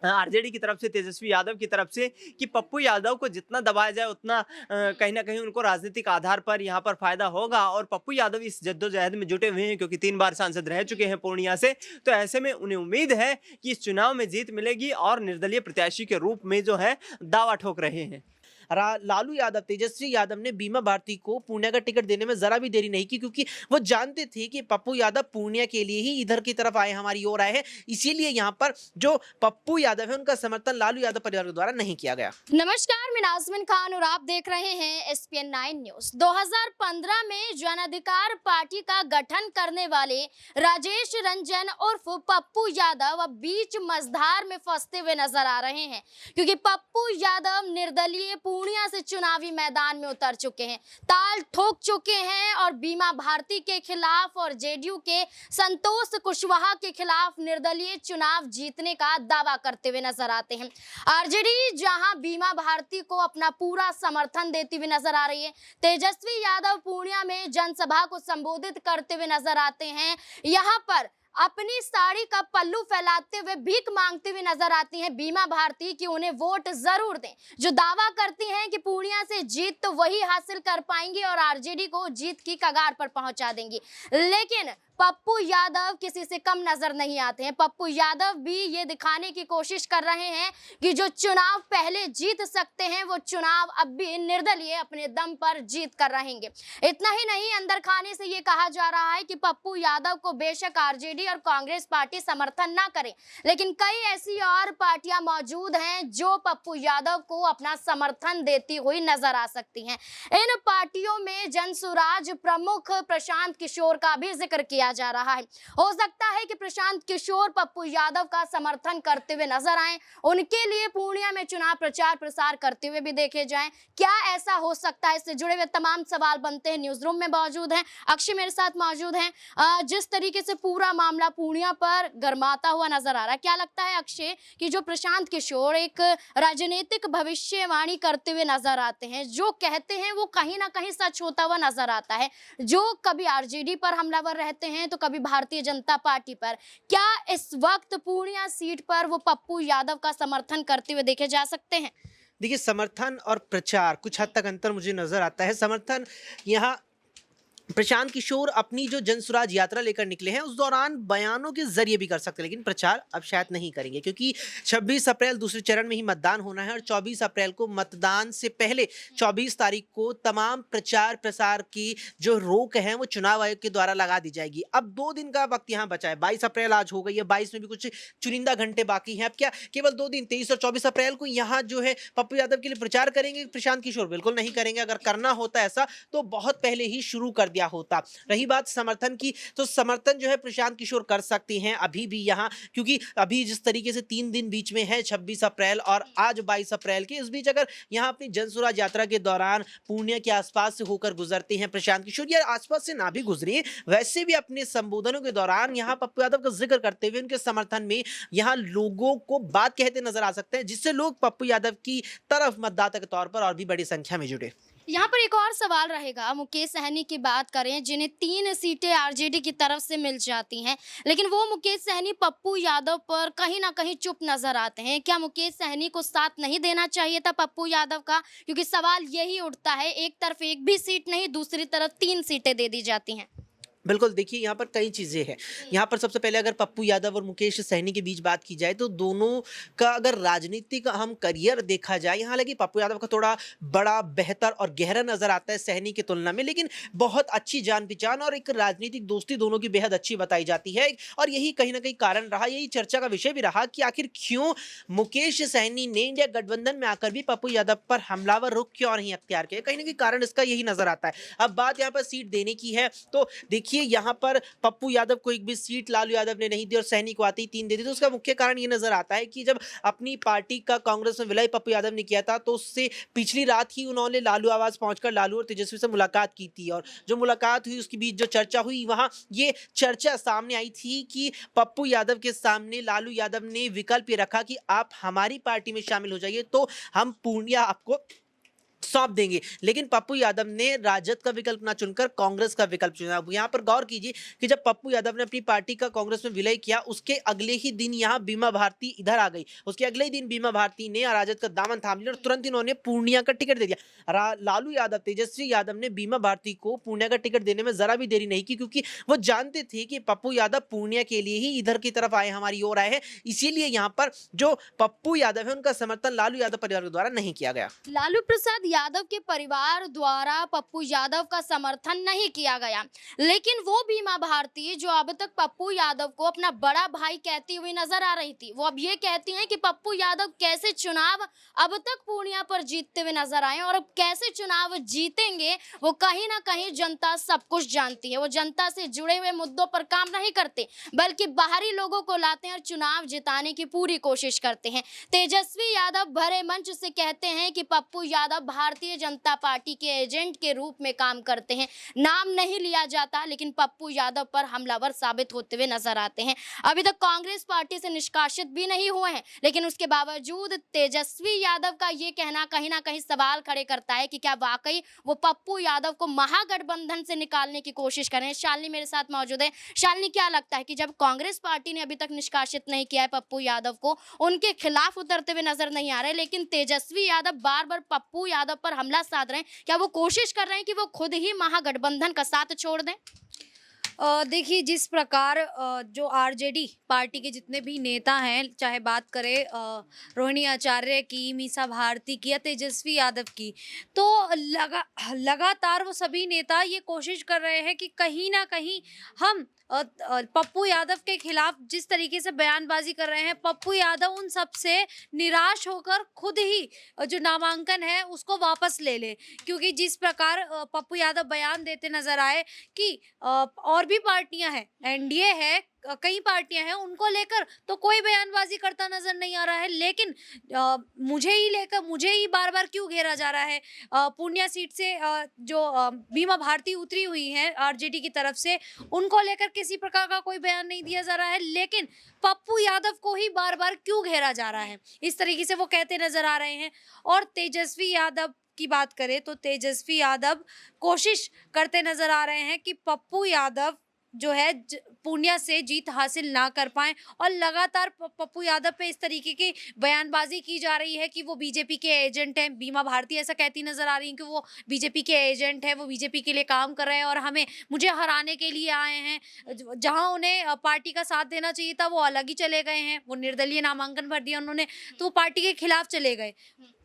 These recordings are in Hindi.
आरजेडी की तरफ से, तेजस्वी यादव की तरफ से, कि पप्पू यादव को जितना दबाया जाए उतना कहीं न कहीं उनको राजनीतिक आधार पर यहाँ पर फ़ायदा होगा, और पप्पू यादव इस जद्दोजहद में जुटे हुए हैं क्योंकि 3 बार सांसद रह चुके हैं पूर्णिया से। तो ऐसे में उन्हें उम्मीद है कि इस चुनाव में जीत मिलेगी और निर्दलीय प्रत्याशी के रूप में जो है दावा ठोक रहे हैं। लालू यादव, तेजस्वी यादव ने बीमा भारती को पूर्णिया का टिकट देने में जरा भी देरी नहीं की, क्योंकि वो जानते थे कि पप्पू यादव पूर्णिया के लिए ही इधर की तरफ आए, हमारी ओर आए हैं। इसीलिए यहाँ पर जो पप्पू यादव है उनका समर्थन लालू यादव परिवार के द्वारा नहीं किया गया। नमस्कार, मैं नाज़मीन खान और आप देख रहे हैं एसपीएन 9 न्यूज। 2015 में जन अधिकार पार्टी का गठन करने वाले राजेश रंजन उर्फ पप्पू यादव अब बीच मझधार में फंसते हुए नजर आ रहे हैं, क्योंकि पप्पू यादव निर्दलीय पूर्णिया से चुनावी मैदान में उतर चुके हैं, ताल ठोक चुके हैं और बीमा भारती के खिलाफ और जेडीयू के संतोष कुशवाहा के खिलाफ निर्दलीय चुनाव जीतने का दावा करते हुए नजर आते हैं। आरजेडी जहां बीमा भारती को अपना पूरा समर्थन देती हुई नजर आ रही है, तेजस्वी यादव पूर्णिया में जनसभा को संबोधित करते हुए नजर आते हैं, यहां पर अपनी साड़ी का पल्लू फैलाते हुए भीख मांगते हुए नजर आती हैं बीमा भारती कि उन्हें वोट जरूर दें, जो दावा करती हैं कि पूर्णिया से जीत तो वही हासिल कर पाएंगी और आरजेडी को जीत की कगार पर पहुंचा देंगी। लेकिन पप्पू यादव किसी से कम नजर नहीं आते हैं। पप्पू यादव भी ये दिखाने की कोशिश कर रहे हैं कि जो चुनाव पहले जीत सकते हैं वो चुनाव अब भी निर्दलीय अपने दम पर जीत कर रहेंगे। इतना ही नहीं, अंदर खाने से ये कहा जा रहा है कि पप्पू यादव को बेशक आरजेडी और कांग्रेस पार्टी समर्थन ना करे, लेकिन कई ऐसी और पार्टियां मौजूद हैं जो पप्पू यादव को अपना समर्थन देती हुई नजर आ सकती हैं। इन पार्टियों में जनसुराज प्रमुख प्रशांत किशोर का भी जिक्र किया जा रहा है। हो सकता है कि प्रशांत किशोर पप्पू यादव का समर्थन करते हुए नजर आए, उनके लिए पूर्णिया में चुनाव प्रचार प्रसार करते हुए भी देखे जाएं। क्या ऐसा हो सकता है? इससे जुड़े हुए तमाम सवाल बनते हैं। न्यूज रूम में मौजूद हैं अक्षय, मेरे साथ मौजूद हैं। जिस तरीके से पूरा मामला पूर्णिया पर गर्माता हुआ नजर आ रहा है, क्या लगता है अक्षय कि जो प्रशांत किशोर एक राजनीतिक भविष्यवाणी करते हुए नजर आते हैं, जो कहते हैं वो कहीं ना कहीं सच होता हुआ नजर आता है, जो कभी आरजेडी पर हमलावर रहते हैं तो कभी भारतीय जनता पार्टी पर, क्या इस वक्त पूर्णिया सीट पर वो पप्पू यादव का समर्थन करते हुए देखे जा सकते हैं? देखिए, समर्थन और प्रचार कुछ हद तक अंतर मुझे नजर आता है। समर्थन यहाँ प्रशांत किशोर अपनी जो जनसुराज यात्रा लेकर निकले हैं उस दौरान बयानों के जरिए भी कर सकते हैं, लेकिन प्रचार अब शायद नहीं करेंगे, क्योंकि 26 अप्रैल दूसरे चरण में ही मतदान होना है और 24 अप्रैल को मतदान से पहले 24 तारीख को तमाम प्रचार प्रसार की जो रोक है वो चुनाव आयोग के द्वारा लगा दी जाएगी। अब 2 दिन का वक्त यहाँ बचा है। 22 अप्रैल आज हो गई है, 22 में भी कुछ चुनिंदा घंटे बाकी हैं। अब क्या केवल 2 दिन 23 और 24 अप्रैल को यहाँ जो है पप्पू यादव के लिए प्रचार करेंगे प्रशांत किशोर? बिल्कुल नहीं करेंगे। अगर करना होता ऐसा तो बहुत पहले ही शुरू कर दिया होता। रही बात समर्थन की, तो समर्थन जो है प्रशांत किशोर कर सकते हैं अभी भी यहाँ, क्योंकि अभी जिस तरीके से 3 दिन बीच में है, 26 अप्रैल और आज 22 अप्रैल के, इस बीच अगर यहाँ अपनी जनसुराज यात्रा के दौरान पूर्णिया के आसपास से होकर गुजरते हैं प्रशांत किशोर, या आसपास से ना भी गुजरे, वैसे भी अपने संबोधनों के दौरान यहाँ पप्पू यादव का जिक्र करते हुए उनके समर्थन में यहाँ लोगों को बात कहते नजर आ सकते हैं, जिससे लोग पप्पू यादव की तरफ मतदाता के तौर पर और भी बड़ी संख्या में जुड़े। यहाँ पर एक और सवाल रहेगा, मुकेश सहनी की बात करें जिन्हें 3 सीटें आरजेडी की तरफ से मिल जाती हैं, लेकिन वो मुकेश सहनी पप्पू यादव पर कहीं ना कहीं चुप नजर आते हैं। क्या मुकेश सहनी को साथ नहीं देना चाहिए था पप्पू यादव का? क्योंकि सवाल यही उठता है, एक तरफ एक भी सीट नहीं, दूसरी तरफ 3 सीटें दे दी जाती हैं। बिल्कुल, देखिए यहाँ पर कई चीज़ें हैं। यहाँ पर सबसे पहले अगर पप्पू यादव और मुकेश सहनी के बीच बात की जाए तो दोनों का अगर राजनीतिक हम करियर देखा जाए, यहाँ हालांकि पप्पू यादव का थोड़ा बड़ा, बेहतर और गहरा नज़र आता है सहनी की तुलना में, लेकिन बहुत अच्छी जान पहचान और एक राजनीतिक दोस्ती दोनों की बेहद अच्छी बताई जाती है। और यही कहीं ना कहीं कारण रहा, यही चर्चा का विषय भी रहा कि आखिर क्यों मुकेश सहनी ने इंडिया गठबंधन में आकर भी पप्पू यादव पर हमलावर रुख क्यों नहीं अख्तियार किया। कहीं ना कहीं कारण इसका यही नजर आता है। अब बात यहाँ पर सीट देने की है तो देखिए, यहाँ पर पप्पू यादव को एक भी सीट लालू यादव ने नहीं दी और सहनी को आते ही 3 दे दी, तो उसका मुख्य कारण ये नजर आता है कि जब अपनी पार्टी का कांग्रेस में विलय पप्पू यादव ने किया था तो उससे पिछली रात ही उन्होंने लालू आवास पहुंचकर लालू और तेजस्वी से मुलाकात की थी, और जो मुलाकात हुई उसके बीच जो चर्चा हुई, वहां ये चर्चा सामने आई थी कि पप्पू यादव के सामने लालू यादव ने विकल्प ये रखा कि आप हमारी पार्टी में शामिल हो जाइए तो हम पूर्णिया आपको सौंप देंगे, लेकिन पप्पू यादव ने राजद का विकल्प ना चुनकर कांग्रेस का विकल्प चुना। यहाँ पर गौर कीजिए कि जब पप्पू यादव ने अपनी पार्टी का कांग्रेस में विलय किया, उसके अगले ही दिन यहाँ बीमा भारती इधर आ गई। उसके अगले ही दिन बीमा भारती ने राजद का दामन थाम लिया और तुरंत इन्होंने पूर्णिया का टिकट दे दिया। लालू यादव, तेजस्वी यादव ने बीमा भारती को पूर्णिया का टिकट देने में जरा भी देरी नहीं की, क्योंकि वो जानते थे कि पप्पू यादव पूर्णिया के लिए ही इधर की तरफ आए, हमारी ओर आए हैं। इसीलिए यहाँ पर जो पप्पू यादव है उनका समर्थन लालू यादव परिवार के द्वारा नहीं किया गया। लालू प्रसाद यादव के परिवार द्वारा पप्पू यादव का समर्थन नहीं किया गया, लेकिन वो बीमा भारती जो अब तक पप्पू यादव को अपना बड़ा भाई कहती हुई नजर आ रही थी, वो अब ये कहती हैं कि पप्पू यादव कैसे चुनाव अब तक पूर्णिया पर जीतते हुए नजर आए और अब कैसे चुनाव जीतेंगे वो कहीं ना कहीं जनता सब कुछ जानती है। वो जनता से जुड़े हुए मुद्दों पर काम नहीं करते, बल्कि बाहरी लोगों को लाते हैं और चुनाव जिताने की पूरी कोशिश करते हैं। तेजस्वी यादव भरे मंच से कहते हैं कि पप्पू यादव भारतीय जनता पार्टी के एजेंट के रूप में काम करते हैं। नाम नहीं लिया जाता, लेकिन पप्पू यादव पर हमलावर साबित होते हुए नजर आते हैं। अभी तक कांग्रेस पार्टी से निष्कासित भी नहीं हुए हैं, लेकिन उसके बावजूद तेजस्वी यादव का ये कहना कहीं ना कहीं सवाल खड़े करता है कि क्या वाकई वो पप्पू यादव को महागठबंधन से निकालने की कोशिश करें। शालिनी मेरे साथ मौजूद है। शालिनी, क्या लगता है कि जब कांग्रेस पार्टी ने अभी तक निष्कासित नहीं किया है पप्पू यादव को, उनके खिलाफ उतरते हुए नजर नहीं आ रहे, लेकिन तेजस्वी यादव बार बार पप्पू यादव पर हमला साध रहे हैं, क्या वो कोशिश कर रहे हैं कि वो खुद ही महागठबंधन का साथ छोड़ दें? देखिए, जिस प्रकार जो आरजेडी पार्टी के जितने भी नेता हैं, चाहे बात करें रोहिणी आचार्य की, मीसा भारती की या तेजस्वी यादव की, तो लगातार वो सभी नेता ये कोशिश कर रहे हैं कि कहीं ना कहीं हम पप्पू यादव के खिलाफ जिस तरीके से बयानबाजी कर रहे हैं, पप्पू यादव उन सब से निराश होकर खुद ही जो नामांकन है उसको वापस ले ले। क्योंकि जिस प्रकार पप्पू यादव बयान देते नजर आए कि और भी पार्टियां हैं, एनडीए है, कई पार्टियां हैं, उनको लेकर तो कोई बयानबाजी करता नजर नहीं आ रहा है, लेकिन मुझे ही बार बार क्यों घेरा जा रहा है। पूर्णिया सीट से जो बीमा भारती उतरी हुई है आरजेडी की तरफ से, उनको लेकर किसी प्रकार का कोई बयान नहीं दिया जा रहा है, लेकिन पप्पू यादव को ही बार बार क्यों घेरा जा रहा है, इस तरीके से वो कहते नजर आ रहे हैं। और तेजस्वी यादव की बात करें तो तेजस्वी यादव कोशिश करते नजर आ रहे हैं कि पप्पू यादव जो है पूर्णिया से जीत हासिल ना कर पाए, और लगातार पप्पू यादव पे इस तरीके की बयानबाजी की जा रही है कि वो बीजेपी के एजेंट हैं। बीमा भारती ऐसा कहती नजर आ रही है कि वो बीजेपी के एजेंट है, वो बीजेपी के लिए काम कर रहे हैं और मुझे हराने के लिए आए हैं। जहां उन्हें पार्टी का साथ देना चाहिए था वो अलग ही चले गए हैं, वो निर्दलीय नामांकन भर दिया उन्होंने, तो वो पार्टी के खिलाफ चले गए।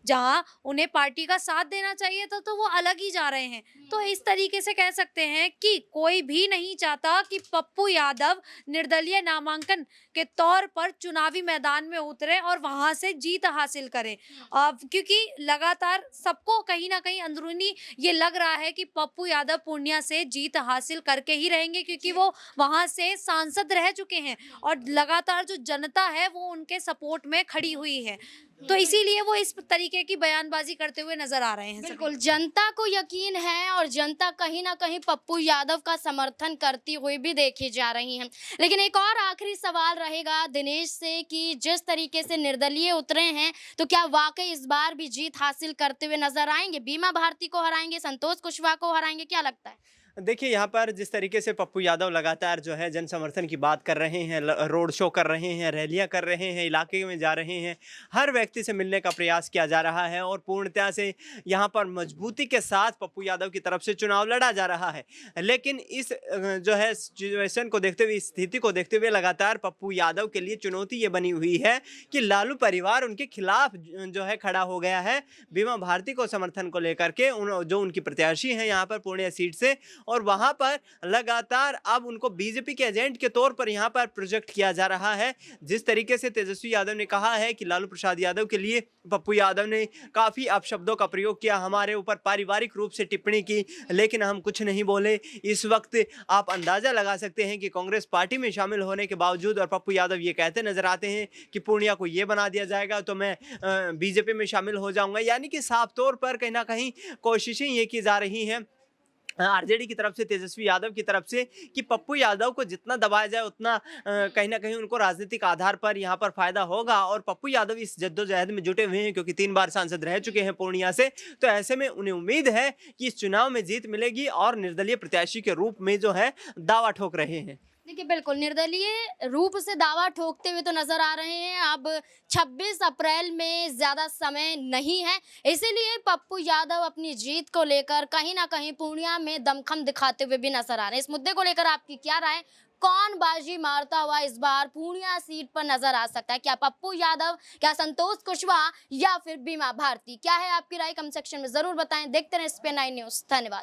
जहां उन्हें पार्टी का साथ देना चाहिए था तो वो अलग ही जा रहे हैं। तो इस तरीके से कह सकते हैं कि कोई भी नहीं चाहता कि पप्पू यादव निर्दलीय नामांकन के तौर पर चुनावी मैदान में उतरे और वहां से जीत हासिल करें, क्योंकि लगातार सबको कहीं ना कहीं अंदरूनी ये लग रहा है कि पप्पू यादव पूर्णिया से जीत हासिल करके ही रहेंगे, क्योंकि वो वहां से सांसद रह चुके हैं और लगातार जो जनता है वो उनके सपोर्ट में खड़ी हुई है। तो इसीलिए वो इस तरीके की बयानबाजी करते हुए नजर आ रहे हैं। बिल्कुल, जनता को यकीन है और जनता कहीं ना कहीं पप्पू यादव का समर्थन करती हुई भी देखी जा रही है। लेकिन एक और आखिरी सवाल रहेगा दिनेश से कि जिस तरीके से निर्दलीय उतरे हैं, तो क्या वाकई इस बार भी जीत हासिल करते हुए नजर आएंगे? बीमा भारती को हराएंगे, संतोष कुशवाहा को हराएंगे, क्या लगता है? देखिए, यहाँ पर जिस तरीके से पप्पू यादव लगातार जो है जन समर्थन की बात कर रहे हैं, रोड शो कर रहे हैं, रैलियाँ कर रहे हैं, इलाके में जा रहे हैं, हर व्यक्ति से मिलने का प्रयास किया जा रहा है और पूर्णतः से यहाँ पर मजबूती के साथ पप्पू यादव की तरफ से चुनाव लड़ा जा रहा है। लेकिन इस जो है सिचुएशन को देखते हुए, स्थिति को देखते हुए लगातार पप्पू यादव के लिए चुनौती ये बनी हुई है कि लालू परिवार उनके खिलाफ जो है खड़ा हो गया है बीमा भारती को समर्थन को लेकर के, जो उनकी प्रत्याशी हैं यहाँ पर पूर्णिया सीट से, और वहां पर लगातार अब उनको बीजेपी के एजेंट के तौर पर यहां पर प्रोजेक्ट किया जा रहा है। जिस तरीके से तेजस्वी यादव ने कहा है कि लालू प्रसाद यादव के लिए पप्पू यादव ने काफ़ी अपशब्दों का प्रयोग किया, हमारे ऊपर पारिवारिक रूप से टिप्पणी की, लेकिन हम कुछ नहीं बोले। इस वक्त आप अंदाज़ा लगा सकते हैं कि कांग्रेस पार्टी में शामिल होने के बावजूद और पप्पू यादव ये कहते नजर आते हैं कि पूर्णिया को ये बना दिया जाएगा तो मैं बीजेपी में शामिल हो जाऊंगा। यानी कि साफ तौर पर कहीं ना कहीं कोशिशें ये की जा रही हैं आरजेडी की तरफ से, तेजस्वी यादव की तरफ से, कि पप्पू यादव को जितना दबाया जाए उतना कहीं न कहीं उनको राजनीतिक आधार पर यहाँ पर फ़ायदा होगा और पप्पू यादव इस जद्दोजहद में जुटे हुए हैं क्योंकि 3 बार सांसद रह चुके हैं पूर्णिया से। तो ऐसे में उन्हें उम्मीद है कि इस चुनाव में जीत मिलेगी और निर्दलीय प्रत्याशी के रूप में जो है दावा ठोक रहे हैं। देखिए बिल्कुल निर्दलीय रूप से दावा ठोकते हुए तो नजर आ रहे हैं। अब 26 अप्रैल में ज्यादा समय नहीं है, इसीलिए पप्पू यादव अपनी जीत को लेकर कहीं ना कहीं पूर्णिया में दमखम दिखाते हुए भी नजर आ रहे हैं। इस मुद्दे को लेकर आपकी क्या राय? कौन बाजी मारता हुआ इस बार पूर्णिया सीट पर नजर आ सकता है? क्या पप्पू यादव, क्या संतोष कुशवाहा या फिर बीमा भारती? क्या है आपकी राय? कमेंट सेक्शन में जरूर बताएं। देखते रहें SPN9 न्यूज। धन्यवाद।